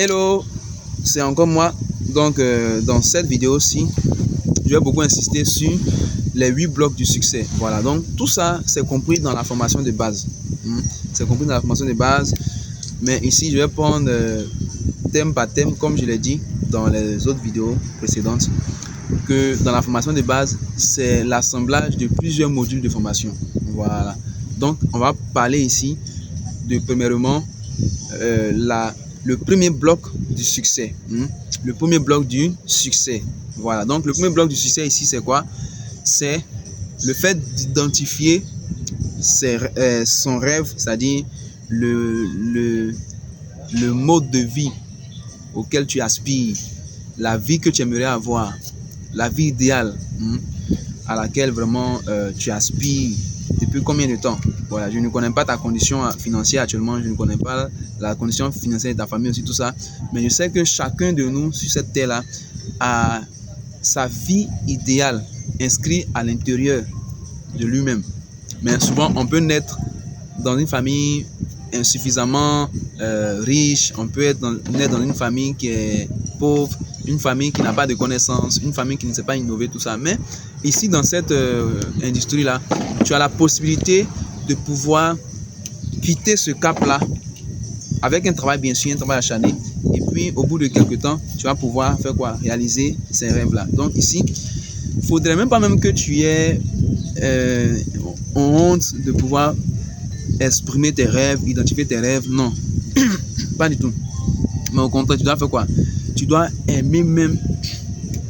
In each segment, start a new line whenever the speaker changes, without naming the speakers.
Hello, c'est encore moi. Donc, dans cette vidéo-ci, je vais beaucoup insister sur les 8 blocs du succès. Voilà, donc tout ça, c'est compris dans la formation de base. C'est compris dans la formation de base. Mais ici, je vais prendre thème par thème, comme je l'ai dit dans les autres vidéos précédentes, que dans la formation de base, c'est l'assemblage de plusieurs modules de formation. Voilà. Donc, on va parler ici de, premièrement, le premier bloc du succès. Le premier bloc du succès. Voilà. Donc, le premier bloc du succès ici, c'est quoi? C'est le fait d'identifier son rêve, c'est-à-dire le mode de vie auquel tu aspires, la vie que tu aimerais avoir, la vie idéale à laquelle vraiment tu aspires depuis combien de temps. Voilà, je ne connais pas ta condition financière actuellement, je ne connais pas la condition financière de ta famille aussi, tout ça, mais je sais que chacun de nous sur cette terre-là a sa vie idéale inscrite à l'intérieur de lui-même. Mais souvent, on peut naître dans une famille insuffisamment riche, on peut naître dans une famille qui est pauvre, une famille qui n'a pas de connaissances, une famille qui ne sait pas innover, tout ça. Mais ici, dans cette industrie-là, tu as la possibilité de pouvoir quitter ce cap-là avec un travail, bien sûr, un travail acharné. Et puis, au bout de quelques temps, tu vas pouvoir faire quoi? Réaliser ces rêves-là. Donc ici, il ne faudrait même pas que tu aies honte de pouvoir exprimer tes rêves, identifier tes rêves. Non, pas du tout. Mais au contraire, tu dois faire quoi? Tu dois aimer même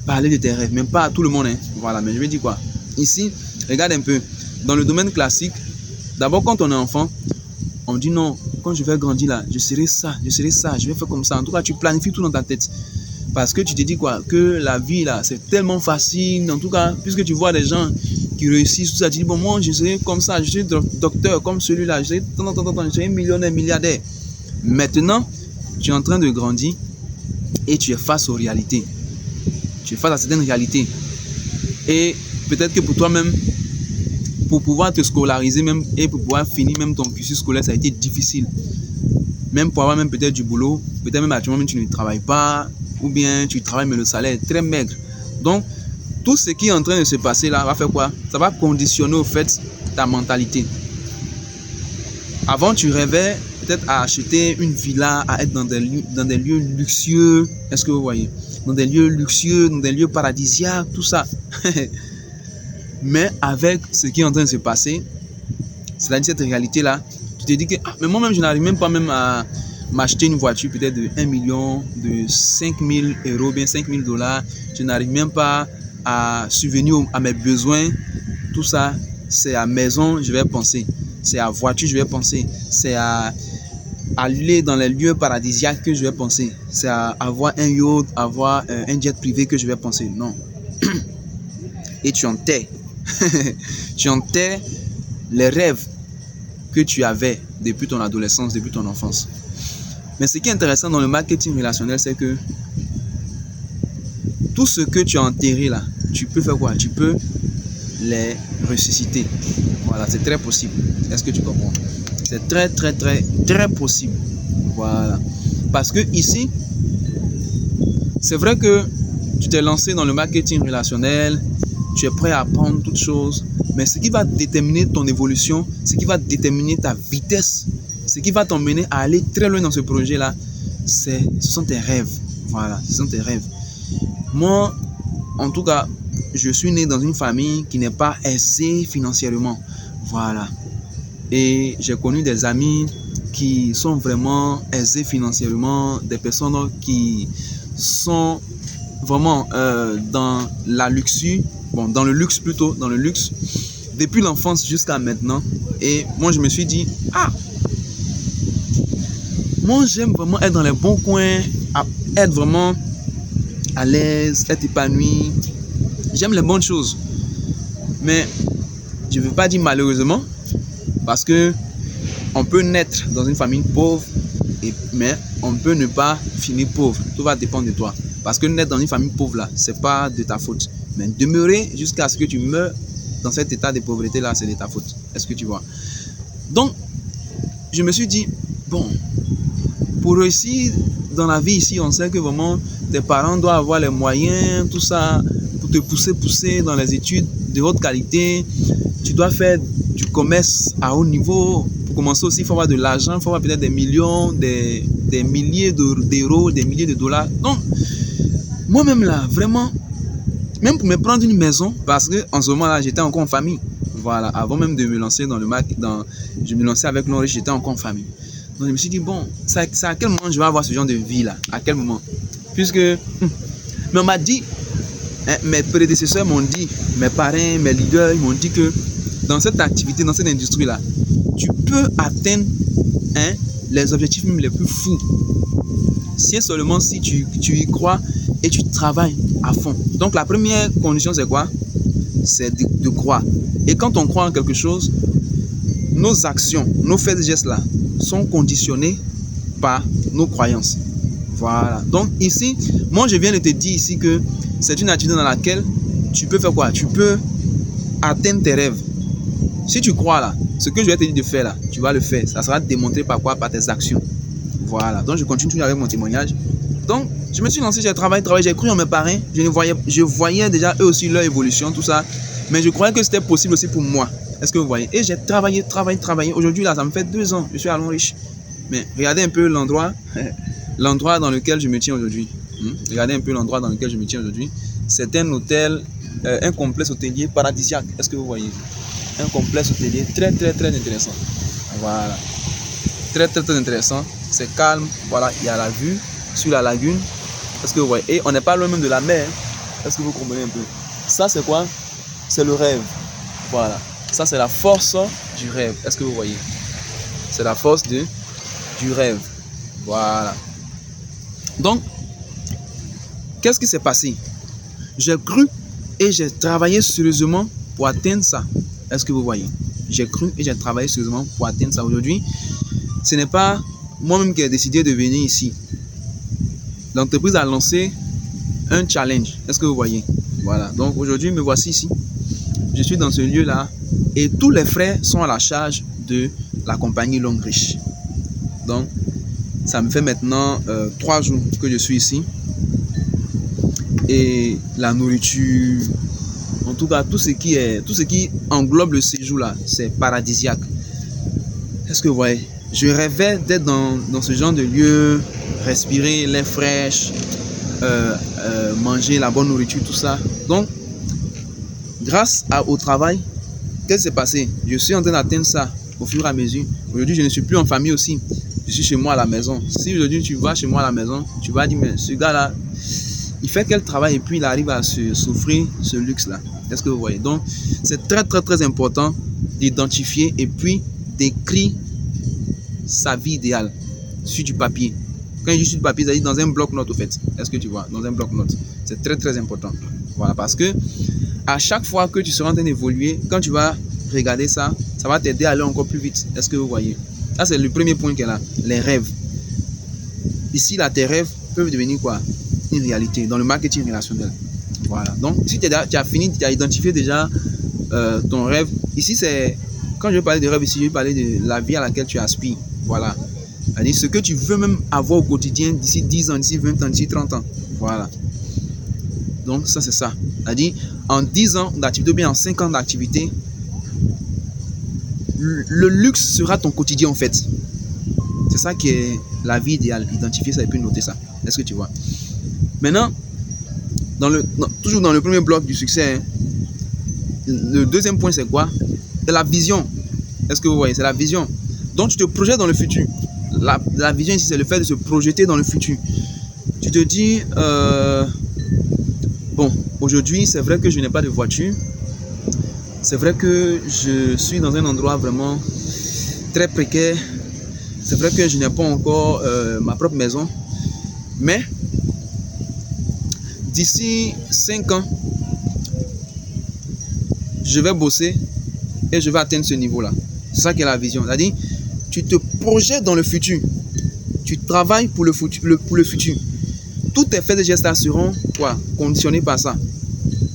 parler de tes rêves, même pas à tout le monde. Voilà, mais je vais dire quoi? Ici, regarde un peu. Dans le domaine classique, d'abord quand on est enfant, on dit non, quand je vais grandir là, je serai ça, je vais faire comme ça. En tout cas, tu planifies tout dans ta tête. Parce que tu te dis quoi? Que la vie là, c'est tellement facile. En tout cas, puisque tu vois des gens qui réussissent, tout ça, tu dis bon, moi je serai comme ça, je suis docteur comme celui-là, je serai millionnaire, milliardaire. Maintenant, tu es en train de grandir et tu es face aux réalités. Tu es face à certaines réalités. Et peut-être que pour toi-même, pour pouvoir te scolariser même et pour pouvoir finir même ton cursus scolaire, ça a été difficile. Même pour avoir même peut-être du boulot, peut-être même actuellement tu ne travailles pas, ou bien tu travailles mais le salaire est très maigre. Donc, tout ce qui est en train de se passer là va faire quoi? Ça va conditionner au fait ta mentalité. Avant, tu rêvais peut-être à acheter une villa, à être dans des lieux luxueux. Est-ce que vous voyez? Dans des lieux luxueux, dans des lieux paradisiaques, tout ça. Mais avec ce qui est en train de se passer, c'est-à-dire cette réalité-là, tu te dis que mais moi-même, je n'arrive même pas même à m'acheter une voiture peut-être de 1 million, de 5 000 euros, bien 5 000 $. Je n'arrive même pas à subvenir à mes besoins. Tout ça, c'est à maison, je vais penser. C'est à voiture, je vais penser. C'est à aller dans les lieux paradisiaques que je vais penser. C'est à avoir un yacht, avoir un jet privé que je vais penser. Non. Et tu enterres. Tu enterres les rêves que tu avais depuis ton adolescence, depuis ton enfance. Mais ce qui est intéressant dans le marketing relationnel, c'est que tout ce que tu as enterré là, tu peux faire quoi? Tu peux les ressusciter. Voilà, c'est très possible. Est-ce que tu comprends? C'est très, très, très, très possible. Voilà. Parce que ici, c'est vrai que tu t'es lancé dans le marketing relationnel, tu es prêt à apprendre toutes choses, mais ce qui va déterminer ton évolution, ce qui va déterminer ta vitesse, ce qui va t'emmener à aller très loin dans ce projet-là, ce sont tes rêves. Voilà, ce sont tes rêves. Moi, en tout cas, je suis né dans une famille qui n'est pas aisée financièrement. Voilà. Et j'ai connu des amis qui sont vraiment aisés financièrement, des personnes qui sont vraiment dans la luxure, dans le luxe plutôt, dans le luxe, depuis l'enfance jusqu'à maintenant. Et moi, je me suis dit, moi, j'aime vraiment être dans les bons coins, être vraiment à l'aise, être épanoui. J'aime les bonnes choses. Mais je ne veux pas dire malheureusement, parce que on peut naître dans une famille pauvre, mais on peut ne pas finir pauvre. Tout va dépendre de toi. Parce que naître dans une famille pauvre là, c'est pas de ta faute. Mais demeurer jusqu'à ce que tu meurs dans cet état de pauvreté là, c'est de ta faute. Est-ce que tu vois? Donc, je me suis dit, bon, pour réussir dans la vie ici, on sait que vraiment tes parents doivent avoir les moyens, tout ça, pour te pousser dans les études de haute qualité. Tu dois faire du commerce à haut niveau. Pour commencer aussi, il faut avoir de l'argent, il faut avoir peut-être des millions, des milliers d'euros, des milliers de dollars. Donc, moi-même là, vraiment, même pour me prendre une maison, parce qu'en ce moment-là, j'étais encore en famille. Voilà, avant même de me lancer dans le je me lançais avec l'enrichissement, j'étais encore en famille. Donc je me suis dit, bon, c'est à quel moment je vais avoir ce genre de vie là? À quel moment? Puisque, mais on m'a dit, hein, mes prédécesseurs m'ont dit, mes parrains, mes leaders, ils m'ont dit que dans cette activité, dans cette industrie là, tu peux atteindre, hein, les objectifs même les plus fous. Si et seulement si tu y crois et tu travailles à fond. Donc la première condition c'est quoi? C'est de croire. Et quand on croit en quelque chose, nos actions, nos faits et gestes là sont conditionnés par nos croyances. Voilà. Donc ici, moi je viens de te dire ici que c'est une activité dans laquelle tu peux faire quoi? Tu peux atteindre tes rêves. Si tu crois là, ce que je vais te dire de faire là, tu vas le faire. Ça sera démontré par quoi? Par tes actions. Voilà. Donc je continue toujours avec mon témoignage. Donc je me suis lancé, j'ai travaillé, j'ai cru en mes parrains. Je voyais déjà eux aussi leur évolution, tout ça. Mais je croyais que c'était possible aussi pour moi. Est-ce que vous voyez? Et j'ai travaillé. Aujourd'hui là, ça me fait 2 ans. Je suis à Longriche. Mais regardez un peu l'endroit dans lequel je me tiens aujourd'hui. Regardez un peu l'endroit dans lequel je me tiens aujourd'hui. C'est un hôtel, un complexe hôtelier paradisiaque. Est-ce que vous voyez? Un complexe hôtelier très intéressant. Voilà. Très intéressant. C'est calme. Voilà, il y a la vue sur la lagune. Est-ce que vous voyez? Et on n'est pas loin même de la mer. Est-ce que vous comprenez un peu? Ça, c'est quoi? C'est le rêve. Voilà. Ça, c'est la force du rêve. Est-ce que vous voyez? C'est la force du rêve. Voilà. Donc, qu'est-ce qui s'est passé? J'ai cru et j'ai travaillé sérieusement pour atteindre ça. Est-ce que vous voyez? J'ai cru et j'ai travaillé sérieusement pour atteindre ça. Aujourd'hui, ce n'est pas moi-même qui ai décidé de venir ici. L'entreprise a lancé un challenge. Est-ce que vous voyez? Voilà. Donc, aujourd'hui, me voici ici. Je suis dans ce lieu-là et tous les frais sont à la charge de la compagnie Longriche. Donc, ça me fait maintenant 3 jours que je suis ici. Et la nourriture, en tout cas, tout ce qui englobe le séjour là, c'est paradisiaque. Est-ce que vous voyez? Je rêvais d'être dans ce genre de lieu, respirer l'air fraîche, manger la bonne nourriture, tout ça. Donc, grâce au travail, qu'est-ce qui s'est passé? Je suis en train d'atteindre ça au fur et à mesure. Aujourd'hui, je ne suis plus en famille aussi. Je suis chez moi à la maison. Si aujourd'hui tu vas chez moi à la maison, tu vas dire, mais ce gars-là, il fait quel travail et puis il arrive à s'offrir ce luxe-là. Est-ce que vous voyez? Donc, c'est très important d'identifier et puis d'écrire sa vie idéale sur du papier. Quand je dis sur du papier, c'est-à-dire dans un bloc-notes au fait. Est-ce que tu vois? Dans un bloc-notes. C'est très important. Voilà, parce que à chaque fois que tu seras en train d'évoluer, quand tu vas regarder ça, ça va t'aider à aller encore plus vite. Est-ce que vous voyez? Ça, c'est le premier point qu'elle a, les rêves. Ici, là, tes rêves peuvent devenir quoi? Une réalité dans le marketing relationnel. Voilà. Donc, si tu as fini, tu as identifié déjà ton rêve. Ici, c'est, quand je vais parler de rêve, ici, je vais parler de la vie à laquelle tu aspires. Voilà. C'est-à-dire ce que tu veux même avoir au quotidien d'ici 10 ans, d'ici 20 ans, d'ici 30 ans. Voilà. Donc, ça, c'est ça. C'est-à-dire, en 10 ans d'activité ou bien en 5 ans d'activité, le luxe sera ton quotidien en fait. C'est ça qui est la vie idéale. Identifier ça et puis noter ça. Est-ce que tu vois? Maintenant, toujours dans le premier bloc du succès, hein, le deuxième point c'est quoi? C'est la vision. Est-ce que vous voyez? C'est la vision. Donc tu te projettes dans le futur. La vision ici c'est le fait de se projeter dans le futur. Tu te dis, bon, aujourd'hui c'est vrai que je n'ai pas de voiture. C'est vrai que je suis dans un endroit vraiment très précaire. C'est vrai que je n'ai pas encore ma propre maison. Mais d'ici 5 ans, je vais bosser et je vais atteindre ce niveau-là. C'est ça qui est la vision. C'est-à-dire, tu te projettes dans le futur. Tu travailles pour le futur. Tous tes faits et gestes seront quoi? Conditionnés par ça.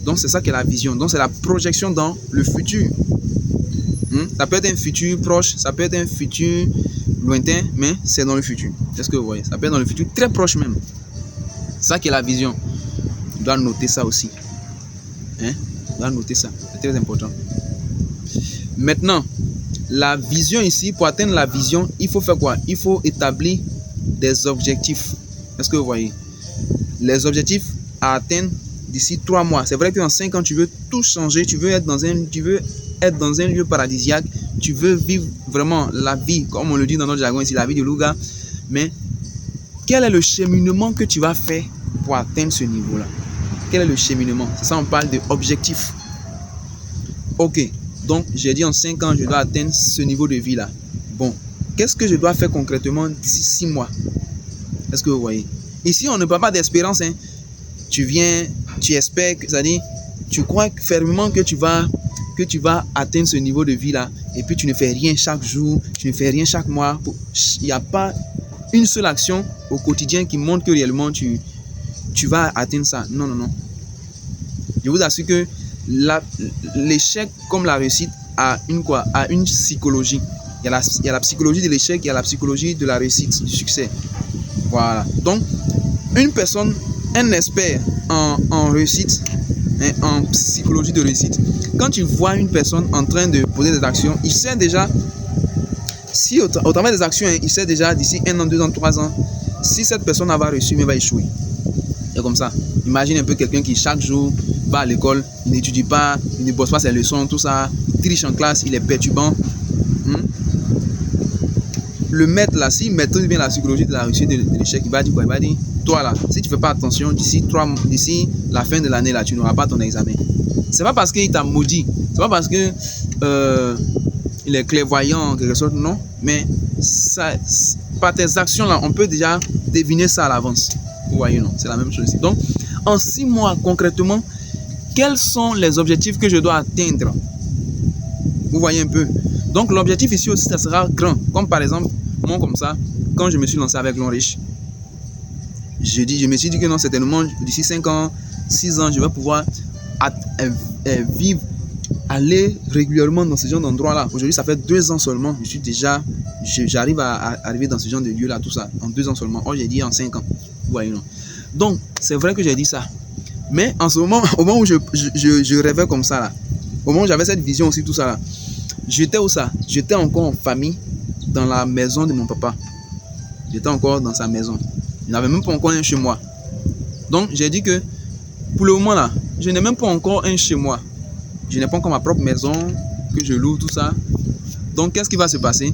Donc, c'est ça qui est la vision. Donc, c'est la projection dans le futur. Ça peut être un futur proche, ça peut être un futur lointain, mais c'est dans le futur. Est-ce que vous voyez? Ça peut être dans le futur, très proche même. Ça qui est la vision. Tu dois noter ça aussi. Hein? Tu dois noter ça. C'est très important. Maintenant, la vision ici, pour atteindre la vision, il faut faire quoi? Il faut établir des objectifs. Est-ce que vous voyez? Les objectifs à atteindre d'ici 3 mois. C'est vrai que dans 5 ans, tu veux tout changer. Tu veux être dans un lieu paradisiaque. Tu veux vivre vraiment la vie, comme on le dit dans notre jargon ici, la vie de Louga. Mais quel est le cheminement que tu vas faire pour atteindre ce niveau-là? Quel est le cheminement? C'est ça, on parle d'objectifs. Ok, donc j'ai dit en 5 ans, je dois atteindre ce niveau de vie-là. Bon, qu'est-ce que je dois faire concrètement d'ici 6 mois? Est-ce que vous voyez? Ici, on ne parle pas d'espérance. Hein. Tu viens, tu espères, c'est-à-dire, tu crois fermement que tu vas atteindre ce niveau de vie-là. Et puis, tu ne fais rien chaque jour, tu ne fais rien chaque mois. Il n'y a pas une seule action au quotidien qui montre que réellement tu vas atteindre ça. Non, non, non. Je vous assure que l'échec comme la réussite a une psychologie. Il y a la psychologie de l'échec, il y a la psychologie de la réussite, du succès. Voilà. Donc, une personne, un expert en réussite, hein, en psychologie de réussite, quand tu vois une personne en train de poser des actions, il sait déjà, si au travers des actions, hein, il sait déjà d'ici 1 an, 2 ans, 3 ans, si cette personne va réussir, mais va échouer. C'est comme ça. Imagine un peu quelqu'un qui chaque jour va à l'école, il n'étudie pas, il ne bosse pas ses leçons, tout ça, il triche en classe, il est perturbant. Le maître là, s'il maîtrise bien la psychologie de la réussite de l'échec, il va dire quoi? Il va dire, toi là, si tu ne fais pas attention, d'ici la fin de l'année là, tu n'auras pas ton examen. C'est pas parce qu'il t'a maudit, c'est pas parce que il est clairvoyant en quelque sorte, non, mais ça, par tes actions là, on peut déjà deviner ça à l'avance. Vous voyez, non, c'est la même chose ici. Donc, en 6 mois concrètement, quels sont les objectifs que je dois atteindre? Vous voyez un peu. Donc, l'objectif ici aussi, ça sera grand. Comme par exemple, moi comme ça, quand je me suis lancé avec l'Onriche, je me suis dit que non, certainement, d'ici 5 ans, 6 ans, je vais pouvoir vivre, aller régulièrement dans ce genre d'endroit-là. Aujourd'hui, ça fait 2 ans seulement. J'arrive à arriver dans ce genre de lieu-là, tout ça, en 2 ans seulement. Or, j'ai dit en 5 ans. Vous voyez, non? Donc, c'est vrai que j'ai dit ça. Mais en ce moment, au moment où je rêvais comme ça, là, au moment où j'avais cette vision aussi, tout ça, là, j'étais où ça? J'étais encore en famille, dans la maison de mon papa. J'étais encore dans sa maison. Il n'avait même pas encore un chez moi. Donc, j'ai dit que, pour le moment, là, je n'ai même pas encore un chez moi. Je n'ai pas encore ma propre maison, que je loue, tout ça. Donc, qu'est-ce qui va se passer?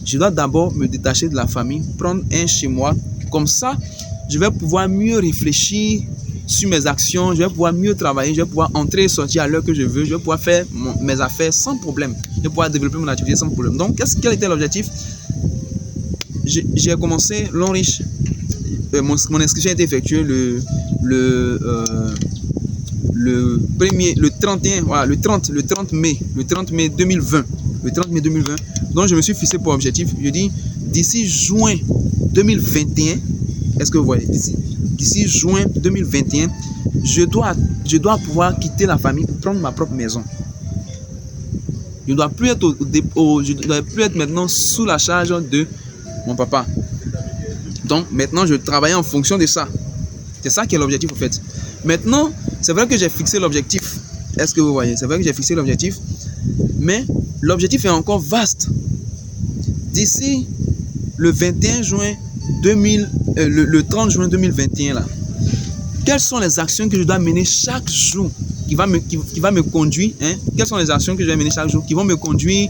Je dois d'abord me détacher de la famille, prendre un chez moi. Comme ça, je vais pouvoir mieux réfléchir sur mes actions, je vais pouvoir mieux travailler, je vais pouvoir entrer et sortir à l'heure que je veux, je vais pouvoir faire mes affaires sans problème, je vais pouvoir développer mon activité sans problème. Donc, quel était l'objectif? J'ai commencé l'Onriche. Mon inscription a été effectuée le 30 mai 2020. Le 30 mai 2020. Donc, je me suis fixé pour objectif, je dis, d'ici juin 2021, est-ce que vous voyez? D'ici juin 2021, je dois pouvoir quitter la famille pour prendre ma propre maison. Je ne dois plus être maintenant sous la charge de mon papa. Donc maintenant, je travaille en fonction de ça. C'est ça qui est l'objectif en fait. Maintenant, c'est vrai que j'ai fixé l'objectif. Est-ce que vous voyez? C'est vrai que j'ai fixé l'objectif. Mais l'objectif est encore vaste. D'ici le 21 juin le 30 juin 2021 là, quelles sont les actions que je dois mener chaque jour qui va me conduire, hein? Quelles sont les actions que je vais mener chaque jour qui vont me conduire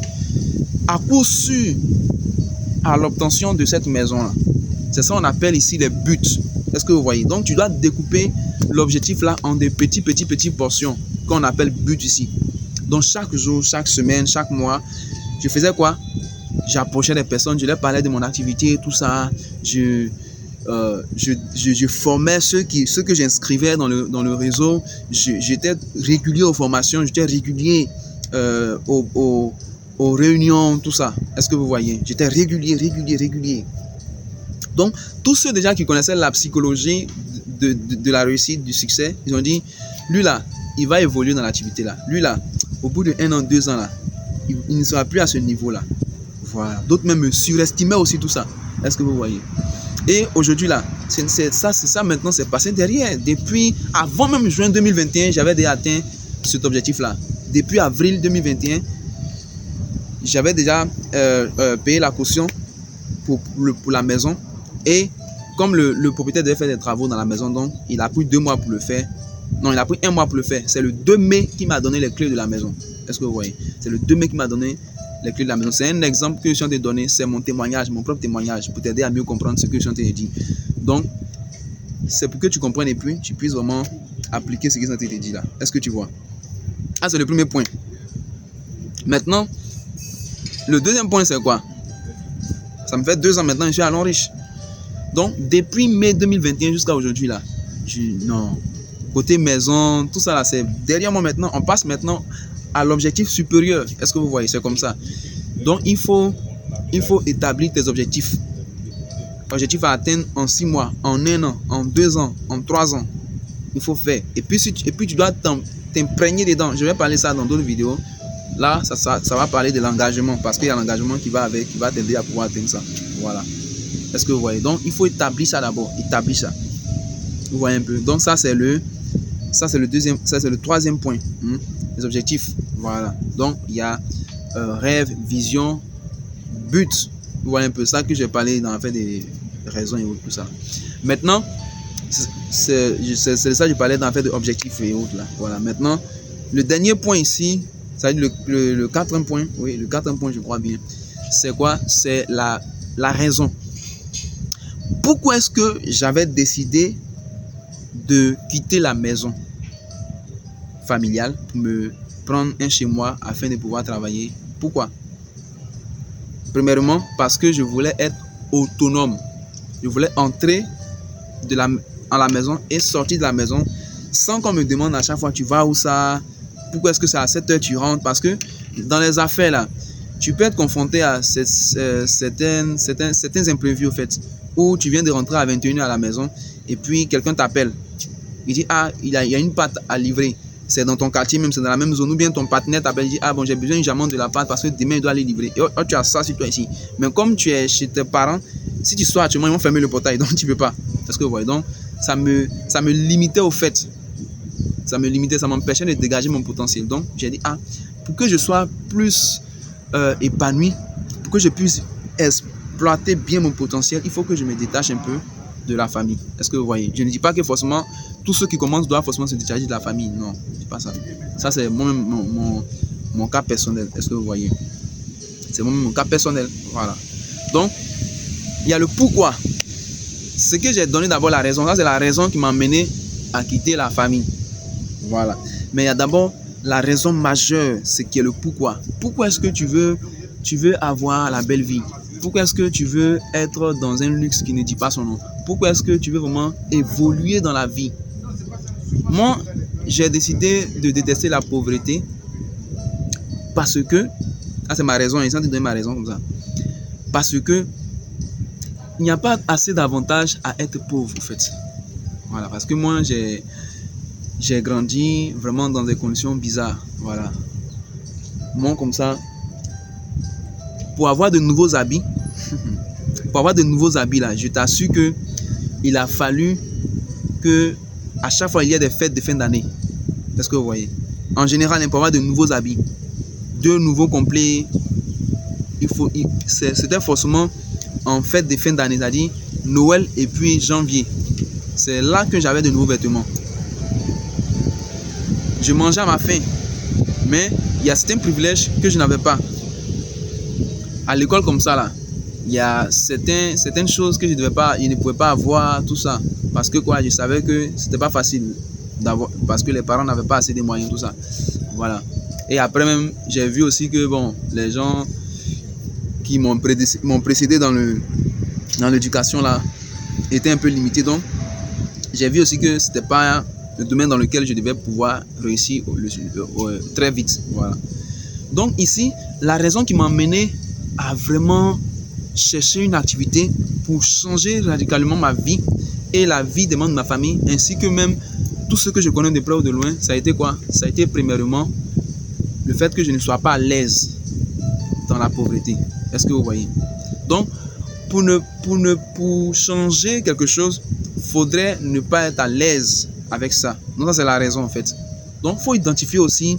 à coup sûr à l'obtention de cette maison là? C'est ça qu'on appelle ici les buts. Est-ce que vous voyez? Donc tu dois découper l'objectif là en des petites portions qu'on appelle buts ici. Donc chaque jour, chaque semaine, chaque mois, je faisais quoi? J'approchais des personnes, je leur parlais de mon activité, tout ça. Je formais ceux que j'inscrivais dans le réseau. J'étais régulier aux formations, j'étais régulier aux réunions, tout ça. Est-ce que vous voyez? J'étais régulier. Donc, tous ceux déjà qui connaissaient la psychologie de la réussite, du succès, ils ont dit, lui là, il va évoluer dans l'activité là. Lui là, au bout de 1 an, 2 ans là, il ne sera plus à ce niveau là. Voilà. D'autres même me surestimaient aussi tout ça. Est-ce que vous voyez? Et aujourd'hui là, c'est ça maintenant, c'est passé derrière. Depuis, avant même juin 2021, j'avais déjà atteint cet objectif-là. Depuis avril 2021, j'avais déjà payé la caution pour la maison. Et comme le propriétaire devait faire des travaux dans la maison, donc il a pris 2 mois pour le faire. Non, il a pris 1 mois pour le faire. C'est le 2 mai qui m'a donné les clés de la maison. Est-ce que vous voyez? C'est le 2 mai qui m'a donné les clés de la maison. C'est un exemple que je suis en train de donner. C'est mon témoignage, mon propre témoignage, pour t'aider à mieux comprendre ce que je suis en train de dire. Donc, c'est pour que tu comprennes et puis tu puisses vraiment appliquer ce que je suis en train de dire là. Est-ce que tu vois? Ah, c'est le premier point. Maintenant, le deuxième point, c'est quoi? Ça me fait 2 ans maintenant, je suis à Long-Riche. Donc, depuis mai 2021 jusqu'à aujourd'hui, là, non, côté maison, tout ça là, c'est derrière moi maintenant. On passe maintenant à l'objectif supérieur. Est-ce que vous voyez? C'est comme ça. Donc, il faut établir tes objectifs. Objectif à atteindre en 6 mois, en 1 an, en 2 ans, en 3 ans. Il faut faire. Et puis tu dois t'imprégner dedans. Je vais parler ça dans d'autres vidéos. Là, ça va parler de l'engagement, parce qu'il y a l'engagement qui va avec, qui va t'aider à pouvoir atteindre ça. Voilà. Est-ce que vous voyez? Donc, il faut établir ça d'abord. Établir ça. Vous voyez un peu. Donc, ça, c'est le troisième point. Les objectifs. Voilà. Donc, il y a rêve, vision, but. Vous voyez un peu ça que j'ai parlé dans la fait des raisons et autres, tout ça. Maintenant, c'est ça que je parlais dans la fait des objectifs et autres. Là. Voilà. Maintenant, le dernier point ici, ça veut dire le quatrième point. Oui, le quatrième point, je crois bien. C'est quoi? C'est la raison. Pourquoi est-ce que j'avais décidé de quitter la maison familiale pour me prendre un chez moi afin de pouvoir travailler? Pourquoi? Premièrement, parce que je voulais être autonome. Je voulais entrer en la maison et sortir de la maison sans qu'on me demande à chaque fois tu vas où ça? Pourquoi est-ce que c'est à 7 heures tu rentres? Parce que dans les affaires là, tu peux être confronté à certains imprévus au fait, où tu viens de rentrer à 21h à la maison et puis quelqu'un t'appelle. Il dit ah, il y a une pâte à livrer. C'est dans ton quartier même, c'est dans la même zone. Ou bien ton partenaire t'appelle et dit ah bon, j'ai besoin d'une jamante de la pâte parce que demain il doit aller livrer. Et tu as ça sur toi ici. Mais comme tu es chez tes parents, si tu sors actuellement, ils vont fermer le portail, donc tu peux pas. Parce que vous voyez, donc ça me limitait au fait. Ça m'empêchait de dégager mon potentiel. Donc j'ai dit ah, pour que je sois plus épanoui, pour que je puisse exploiter bien mon potentiel, il faut que je me détache un peu de la famille. Est-ce que vous voyez? Je ne dis pas que forcément tous ceux qui commencent doivent forcément se détacher de la famille. Non, c'est pas ça. Ça, c'est mon cas personnel. Est-ce que vous voyez? C'est mon cas personnel. Voilà. Donc, il y a le pourquoi. Ce que j'ai donné d'abord la raison. Ça, c'est la raison qui m'a mené à quitter la famille. Voilà. Mais il y a d'abord la raison majeure, ce qui est le pourquoi. Pourquoi est-ce que tu veux avoir la belle vie? Pourquoi est-ce que tu veux être dans un luxe qui ne dit pas son nom? Pourquoi est-ce que tu veux vraiment évoluer dans la vie? Moi, j'ai décidé de détester la pauvreté parce que, c'est ma raison, ils sont de donner ma raison comme ça. Parce que il n'y a pas assez d'avantages à être pauvre, en fait. Voilà, parce que moi, j'ai grandi vraiment dans des conditions bizarres. Voilà. Moi, comme ça, pour avoir de nouveaux habits, là, je t'assure que il a fallu que à chaque fois il y ait des fêtes de fin d'année. Est-ce que vous voyez? En général, pour avoir de nouveaux habits, de nouveaux complets, c'était forcément en fête de fin d'année, c'est-à-dire Noël et puis janvier. C'est là que j'avais de nouveaux vêtements. Je mangeais à ma faim, mais il y a certains privilèges que je n'avais pas. À l'école comme ça là, il y a certaines choses que je ne pouvais pas avoir, tout ça. Parce que quoi, je savais que c'était pas facile d'avoir, parce que les parents n'avaient pas assez de moyens, tout ça. Voilà. Et après même, j'ai vu aussi que bon, les gens qui m'ont précédé dans l'éducation là étaient un peu limités. Donc, j'ai vu aussi que c'était pas le domaine dans lequel je devais pouvoir réussir très vite. Voilà. Donc ici, la raison qui m'a mené à vraiment chercher une activité pour changer radicalement ma vie et la vie des membres de ma famille, ainsi que même tout ce que je connais de près ou de loin, ça a été quoi? Ça a été premièrement le fait que je ne sois pas à l'aise dans la pauvreté. Est-ce que vous voyez? Donc, pour changer quelque chose, faudrait ne pas être à l'aise avec ça. Donc, ça, c'est la raison, en fait. Donc, il faut identifier aussi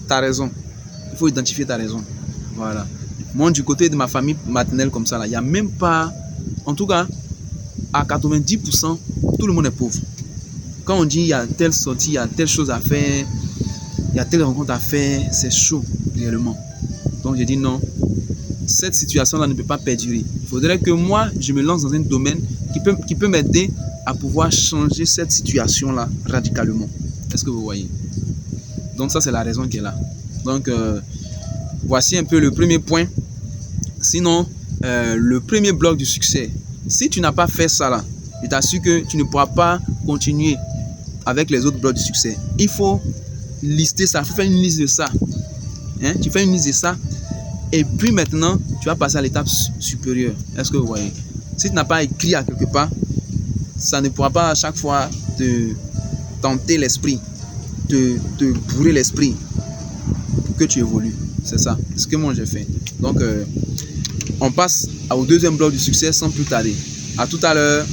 ta raison. Il faut identifier ta raison. Voilà. Moi, du côté de ma famille maternelle, comme ça, il n'y a même pas... En tout cas, à 90%, tout le monde est pauvre. Quand on dit il y a telle sortie, il y a telle chose à faire, il y a telle rencontre à faire, c'est chaud, réellement. Donc, j'ai dit non. Cette situation-là ne peut pas perdurer. Il faudrait que moi, je me lance dans un domaine qui peut m'aider à pouvoir changer cette situation-là radicalement. Est-ce que vous voyez? Donc, ça, c'est la raison qui est là. Donc, voici un peu le premier point. Sinon, le premier bloc du succès, si tu n'as pas fait ça là, je t'assure que tu ne pourras pas continuer avec les autres blocs du succès. Il faut lister ça, il faut faire une liste de ça. Hein? Tu fais une liste de ça et puis maintenant, tu vas passer à l'étape supérieure. Est-ce que vous voyez? Si tu n'as pas écrit à quelque part, ça ne pourra pas à chaque fois te tenter l'esprit, te bourrer l'esprit pour que tu évolues. C'est ça, c'est ce que moi j'ai fait. Donc, on passe au deuxième bloc du succès sans plus tarder. À tout à l'heure.